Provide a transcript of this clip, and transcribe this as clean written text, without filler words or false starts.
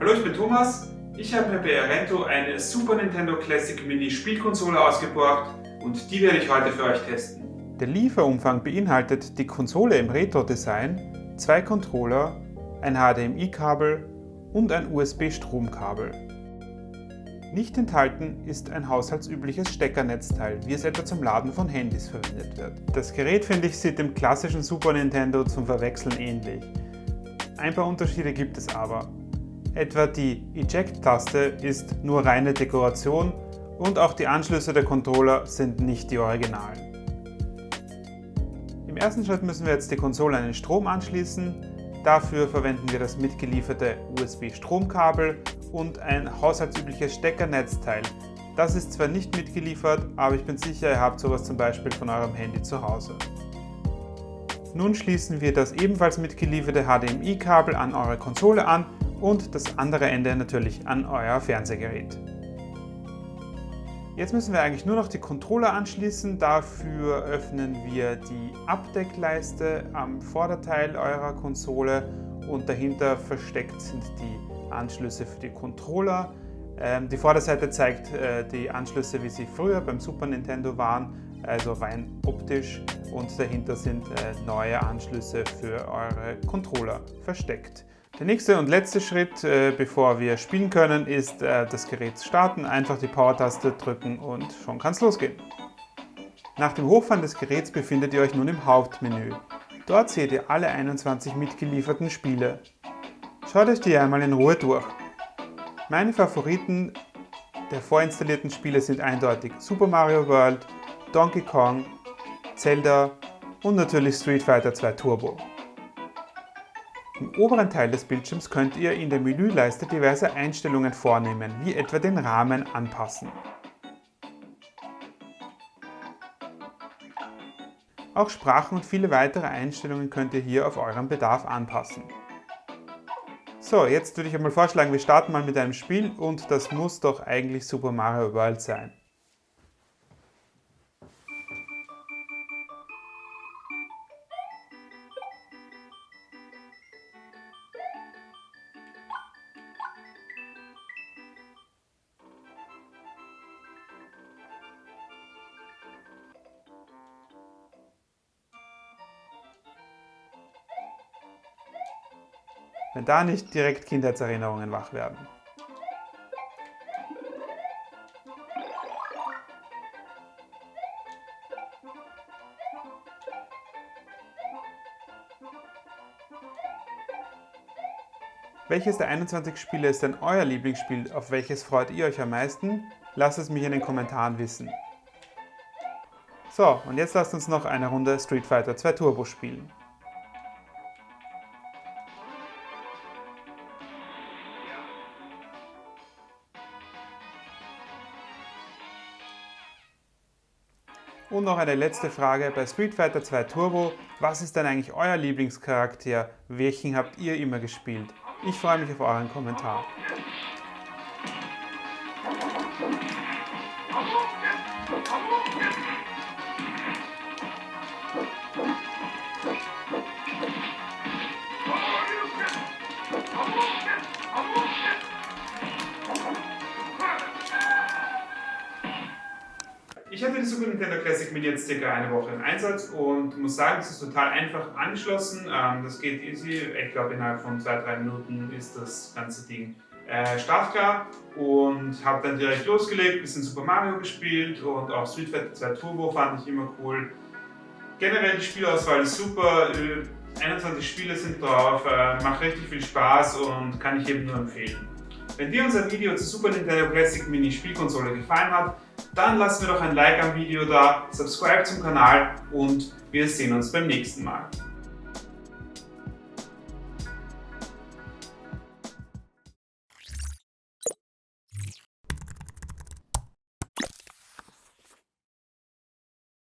Hallo, ich bin Thomas. Ich habe mir bei Arento eine Super Nintendo Classic Mini Spielkonsole ausgeborgt und die werde ich heute für euch testen. Der Lieferumfang beinhaltet die Konsole im Retro-Design, 2 Controller, ein HDMI-Kabel und ein USB-Stromkabel. Nicht enthalten ist ein haushaltsübliches Steckernetzteil, wie es etwa zum Laden von Handys verwendet wird. Das Gerät, finde ich, sieht dem klassischen Super Nintendo zum Verwechseln ähnlich. Ein paar Unterschiede gibt es aber. Etwa die Eject-Taste ist nur reine Dekoration und auch die Anschlüsse der Controller sind nicht die originalen. Im ersten Schritt müssen wir jetzt die Konsole an den Strom anschließen. Dafür verwenden wir das mitgelieferte USB-Stromkabel und ein haushaltsübliches Steckernetzteil. Das ist zwar nicht mitgeliefert, aber ich bin sicher, ihr habt sowas zum Beispiel von eurem Handy zu Hause. Nun schließen wir das ebenfalls mitgelieferte HDMI-Kabel an eure Konsole an und das andere Ende natürlich an euer Fernsehgerät. Jetzt müssen wir eigentlich nur noch die Controller anschließen. Dafür öffnen wir die Abdeckleiste am Vorderteil eurer Konsole und dahinter versteckt sind die Anschlüsse für die Controller. Die Vorderseite zeigt die Anschlüsse, wie sie früher beim Super Nintendo waren, also rein optisch, und dahinter sind neue Anschlüsse für eure Controller versteckt. Der nächste und letzte Schritt, bevor wir spielen können, ist das Gerät starten. Einfach die Power-Taste drücken und schon kann es losgehen. Nach dem Hochfahren des Geräts befindet ihr euch nun im Hauptmenü. Dort seht ihr alle 21 mitgelieferten Spiele. Schaut euch die einmal in Ruhe durch. Meine Favoriten der vorinstallierten Spiele sind eindeutig Super Mario World, Donkey Kong, Zelda und natürlich Street Fighter 2 Turbo. Im oberen Teil des Bildschirms könnt ihr in der Menüleiste diverse Einstellungen vornehmen, wie etwa den Rahmen anpassen. Auch Sprachen und viele weitere Einstellungen könnt ihr hier auf euren Bedarf anpassen. So, jetzt würde ich einmal vorschlagen, wir starten mal mit einem Spiel und das muss doch eigentlich Super Mario World sein. Wenn da nicht direkt Kindheitserinnerungen wach werden. Welches der 21 Spiele ist denn euer Lieblingsspiel? Auf welches freut ihr euch am meisten? Lasst es mich in den Kommentaren wissen. So, und jetzt lasst uns noch eine Runde Street Fighter 2 Turbo spielen. Und noch eine letzte Frage bei Street Fighter 2 Turbo. Was ist denn eigentlich euer Lieblingscharakter? Welchen habt ihr immer gespielt? Ich freue mich auf euren Kommentar. Ich hatte die Super Nintendo Classic Mini jetzt circa eine Woche im Einsatz und muss sagen, es ist total einfach angeschlossen. Das geht easy. Ich glaube, innerhalb von 2-3 Minuten ist das ganze Ding startklar und habe dann direkt losgelegt, ein bisschen Super Mario gespielt und auch Street Fighter 2 Turbo fand ich immer cool. Generell die Spielauswahl ist super. 21 Spiele sind drauf, macht richtig viel Spaß und kann ich jedem nur empfehlen. Wenn dir unser Video zur Super Nintendo Classic Mini Spielkonsole gefallen hat, dann lass mir doch ein Like am Video da, subscribe zum Kanal und wir sehen uns beim nächsten Mal.